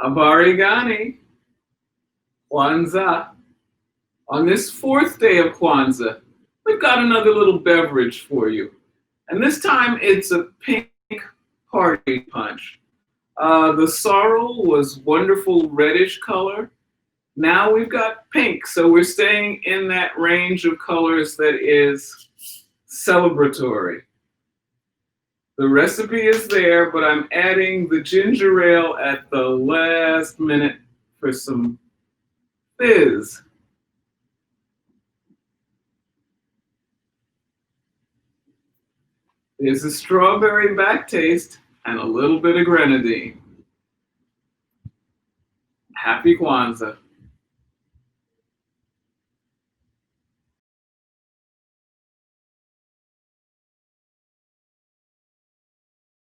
Abarigani, Kwanzaa. On this fourth day of Kwanzaa, we've got another little beverage for you. And this time it's a pink party punch. The sorrel was wonderful reddish color. Now we've got pink, so we're staying in that range of colors that is celebratory. The recipe is there, but I'm adding the ginger ale at the last minute for some fizz. There's a strawberry back taste and a little bit of grenadine. Happy Kwanzaa.